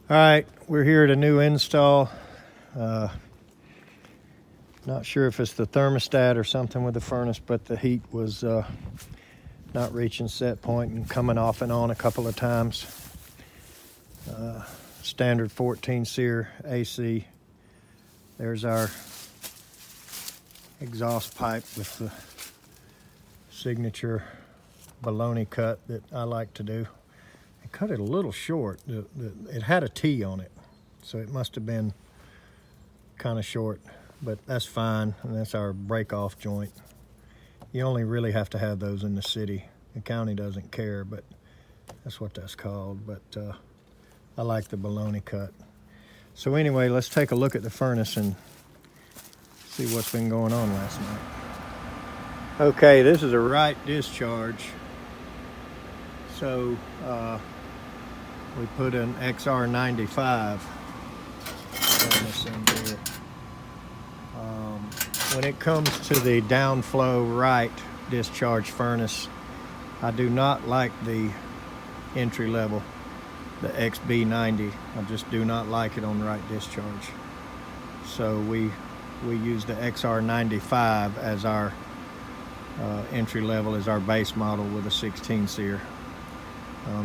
All right, we're here at a new install. Not sure if it's the thermostat or something with the furnace, but the heat was not reaching set point and coming off and on a couple of times. Standard 14 SEER AC. There's our exhaust pipe with the signature baloney cut that I like to do. I cut it a little short. It had a T on it, so it must have been kind of short, but that's fine. And that's our break-off joint. You only really have to have those in the city. The county doesn't care, but that's what that's called. But I like the baloney cut. So anyway, let's take a look at the furnace and see what's been going on last night. Okay, this is a right discharge. So we put an XR95 furnace in here. When it comes to the downflow right discharge furnace, I do not like the entry level, the XB90. I just do not like it on right discharge. So we use the XR95 as our entry level, as our base model with a 16 SEER.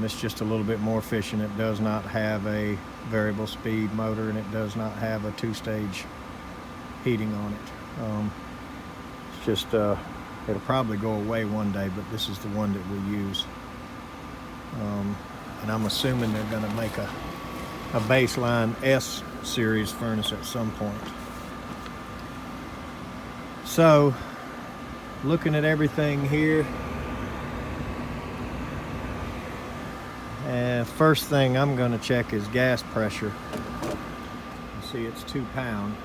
It's just a little bit more efficient. It does not have a variable speed motor, and it does not have a two-stage heating on it. It's just, it'll probably go away one day, but this is the one that we use. And I'm assuming they're gonna make a baseline S series furnace at some point. So, looking at everything here, first thing I'm going to check is gas pressure. You see it's 2 pounds.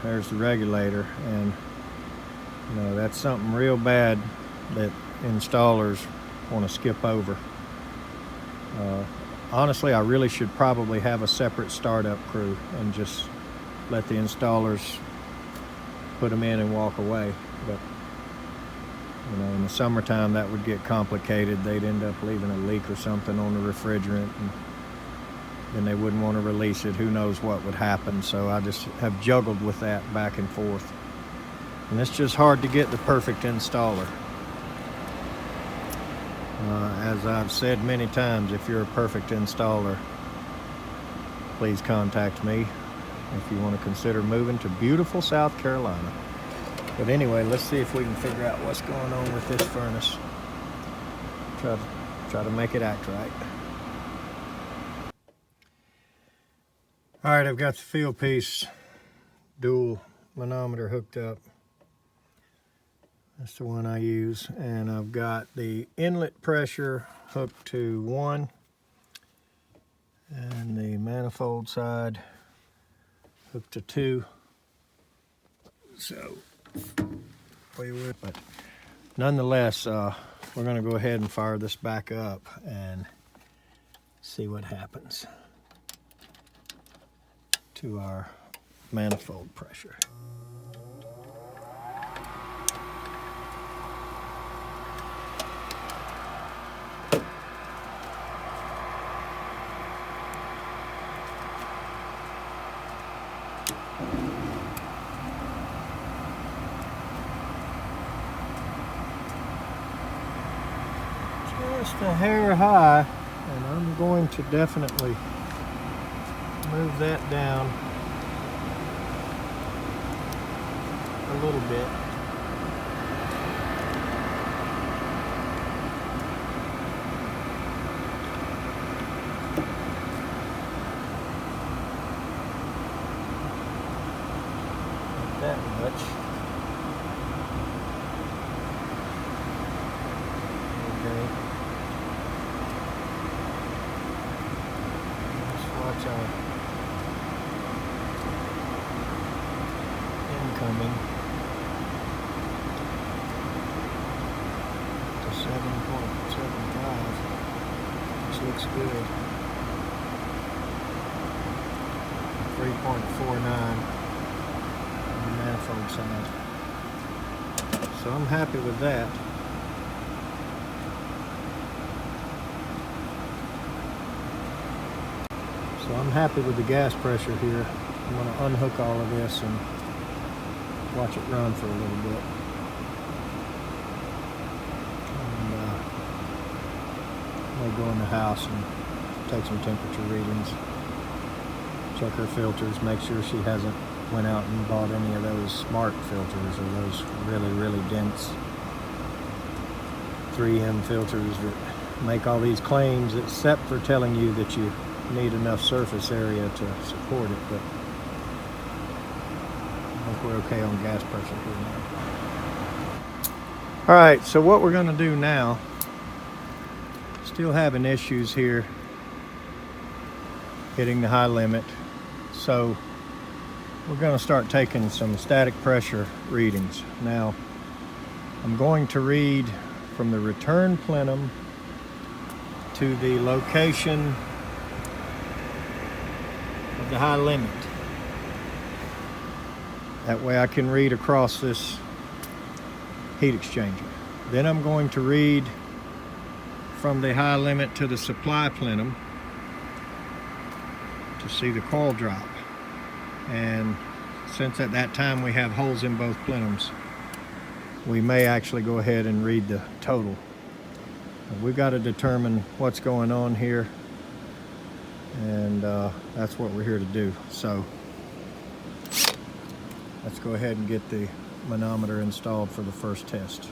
There's the regulator, and you know that's something real bad that installers want to skip over. Honestly, I really should probably have a separate startup crew and just let the installers put them in and walk away. But you know, in the summertime that would get complicated. They'd end up leaving a leak or something on the refrigerant, and then they wouldn't want to release it. Who knows what would happen. So I just have juggled with that back and forth. And it's just hard to get the perfect installer. As I've said many times, if you're a perfect installer, please contact me if you want to consider moving to beautiful South Carolina. But anyway, let's see if we can figure out what's going on with this furnace. Try to make it act right. All right, I've got the field piece dual manometer hooked up. That's the one I use. And I've got the inlet pressure hooked to 1 and the manifold side hooked to 2. So but nonetheless, we're going to go ahead and fire this back up and see what happens to our manifold pressure. Just a hair high, and I'm going to definitely move that down a little bit. Not that much. Okay. Watch our incoming to 7.75, which looks good. 3.49 on the manifold side. So I'm happy with that. So I'm happy with the gas pressure here. I'm going to unhook all of this and watch it run for a little bit. And I may go in the house and take some temperature readings, check her filters, make sure she hasn't went out and bought any of those smart filters or those really dense 3M filters that make all these claims except for telling you that you need enough surface area to support it, but I think we're okay on gas pressure here now. All right, so what we're gonna do now, still having issues here hitting the high limit, so we're gonna start taking some static pressure readings. Now, I'm going to read from the return plenum to the location of the high limit. That way I can read across this heat exchanger. Then I'm going to read from the high limit to the supply plenum to see the coil drop. And since at that time we have holes in both plenums, we may actually go ahead and read the total. We've got to determine what's going on here, and that's what we're here to do. So let's go ahead and get the manometer installed for the first test.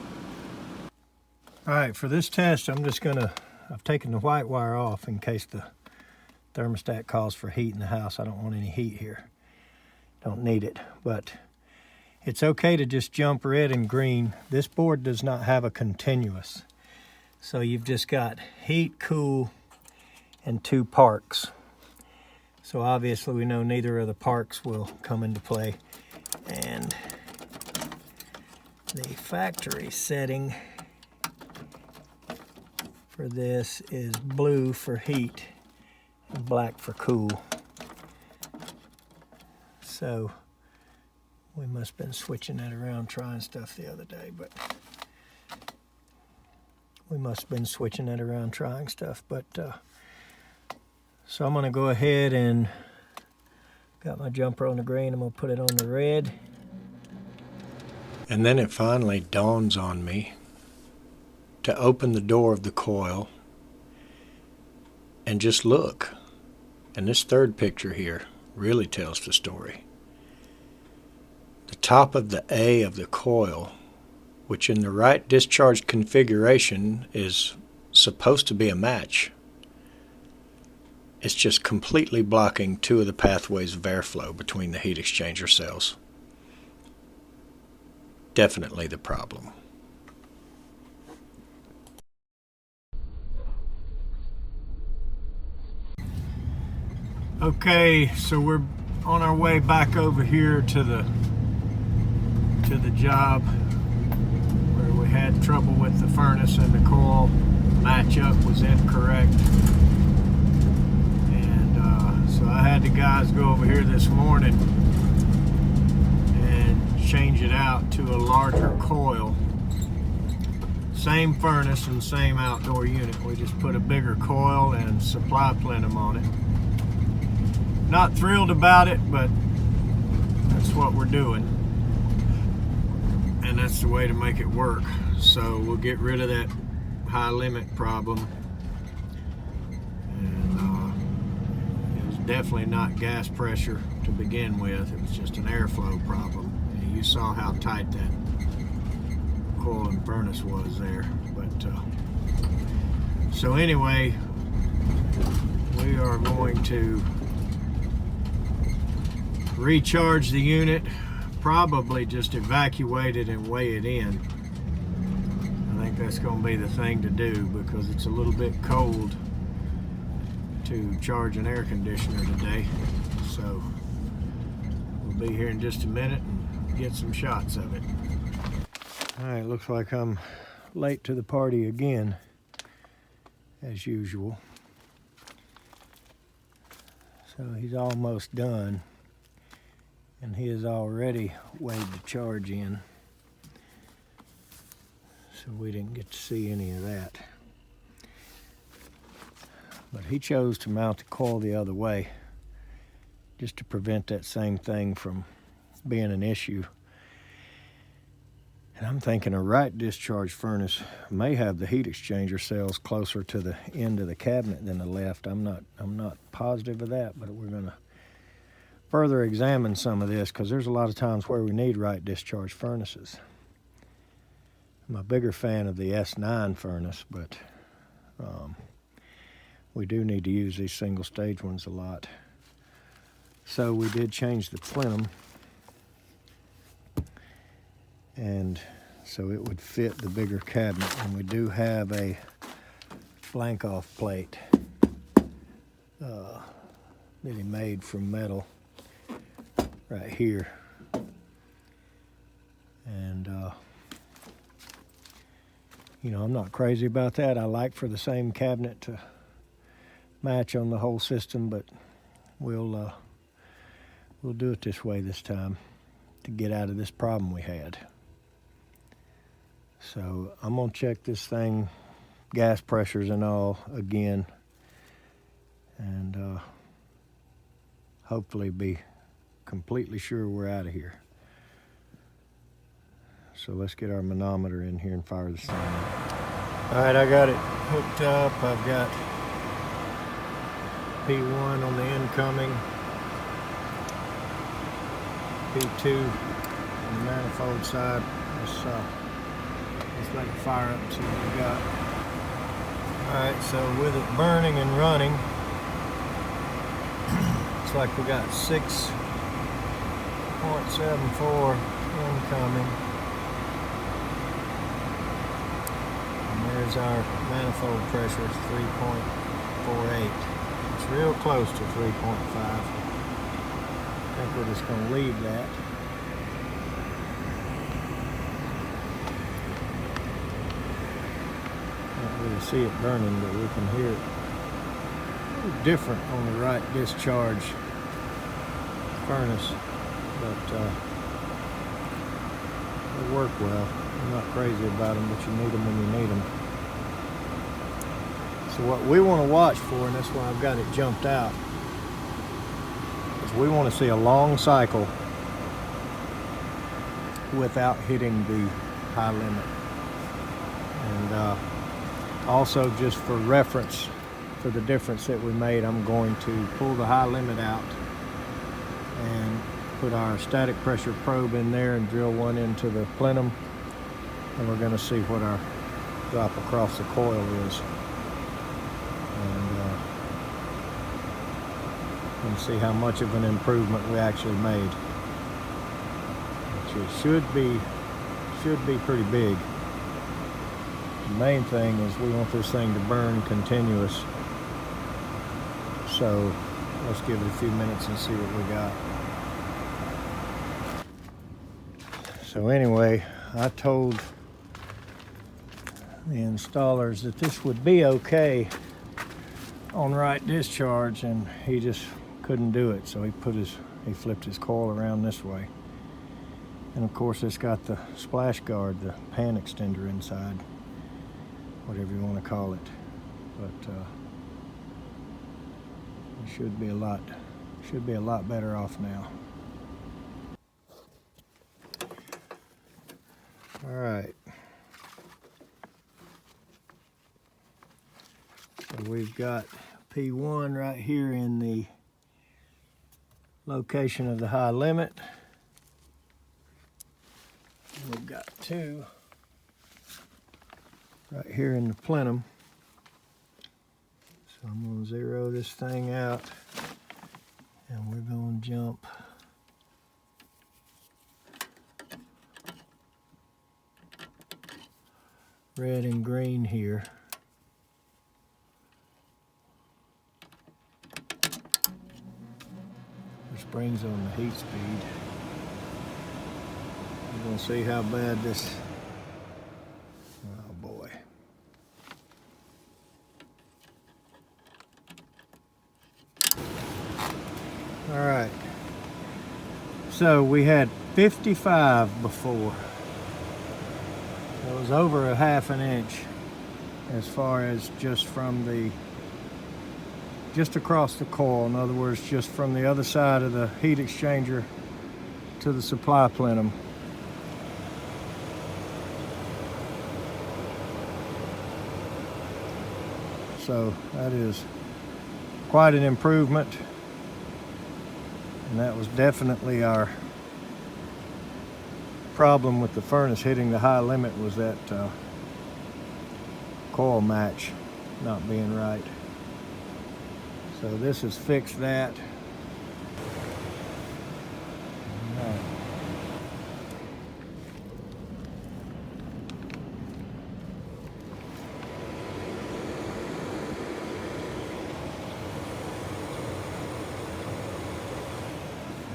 All right, for this test, I've taken the white wire off in case the thermostat calls for heat in the house. I don't want any heat here. Don't need it, but it's okay to just jump red and green. This board does not have a continuous. So you've just got heat, cool, and 2 parks. So obviously we know neither of the parks will come into play. And the factory setting for this is blue for heat and black for cool. So we must have been switching that around, trying stuff the other day, but so I'm gonna go ahead and got my jumper on the green. I'm gonna put it on the red. And then it finally dawns on me to open the door of the coil and just look. And this third picture here really tells the story. The top of the A of the coil, which in the right discharge configuration is supposed to be a match, it's just completely blocking 2 of the pathways of airflow between the heat exchanger cells. Definitely the problem. Okay, so we're on our way back over here to the job where we had trouble with the furnace and the coil matchup was incorrect. And so I had the guys go over here this morning and change it out to a larger coil. Same furnace and same outdoor unit. We just put a bigger coil and supply plenum on it. Not thrilled about it, but that's what we're doing. And that's the way to make it work. So we'll get rid of that high limit problem. And it was definitely not gas pressure to begin with. It was just an airflow problem. And you saw how tight that coil and furnace was there. But so anyway, we are going to recharge the unit, probably just evacuate it and weigh it in. I think that's going to be the thing to do because it's a little bit cold to charge an air conditioner today. So we'll be here in just a minute and get some shots of it. All right, looks like I'm late to the party again, as usual. So he's almost done. And he has already weighed the charge in, so we didn't get to see any of that. But he chose to mount the coil the other way. just to prevent that same thing from being an issue. And I'm thinking a right discharge furnace may have the heat exchanger cells closer to the end of the cabinet than the left. I'm not positive of that, but we're gonna further examine some of this because there's a lot of times where we need right discharge furnaces. I'm a bigger fan of the S9 furnace, but we do need to use these single stage ones a lot. So we did change the plenum, and so it would fit the bigger cabinet. And we do have a blank off plate that he made from metal right here. And you know, I'm not crazy about that. I like for the same cabinet to match on the whole system, but we'll do it this way this time to get out of this problem we had. So I'm gonna check this thing, gas pressures and all again, and hopefully be completely sure we're out of here. So let's get our manometer in here and fire this thing up. All right, I got it hooked up. I've got P1 on the incoming, P2 on the manifold side. Let's let it fire up and see what we got. Alright, so with it burning and running, looks like we got 6.74 incoming. And there's our manifold pressure, it's 3.48. It's real close to 3.5. I think we're just going to leave that. Can't really see it burning, but we can hear it. A little different on the right discharge furnace, but they work well. I'm not crazy about them, but you need them when you need them. So what we want to watch for, and that's why I've got it jumped out, is we want to see a long cycle without hitting the high limit. And also, just for reference, for the difference that we made, I'm going to pull the high limit out and put our static pressure probe in there and drill one into the plenum, and we're going to see what our drop across the coil is, and see how much of an improvement we actually made, which it should be pretty big. The main thing is we want this thing to burn continuous. So let's give it a few minutes and see what we got. So anyway, I told the installers that this would be okay on right discharge, and he just couldn't do it. So he flipped his coil around this way. And of course it's got the splash guard, the pan extender inside, whatever you want to call it. But it should be a lot better off now. All right. So we've got P1 right here in the location of the high limit. We've got 2 right here in the plenum. So I'm going to zero this thing out, and we're going to jump red and green here. Which brings on the heat speed. We're going to see how bad this, oh boy. All right, so we had 55 before. It was over a ½ inch as far as just from the just across the coil. In other words, just from the other side of the heat exchanger to the supply plenum. So that is quite an improvement, and that was definitely our problem with the furnace hitting the high limit, was that coil match not being right. So this has fixed that.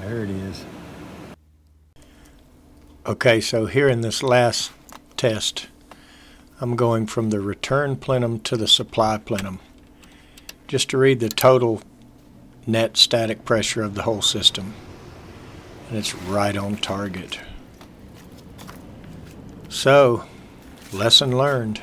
There it is. Okay, so here in this last test, I'm going from the return plenum to the supply plenum, just to read the total net static pressure of the whole system. And it's right on target. So, lesson learned.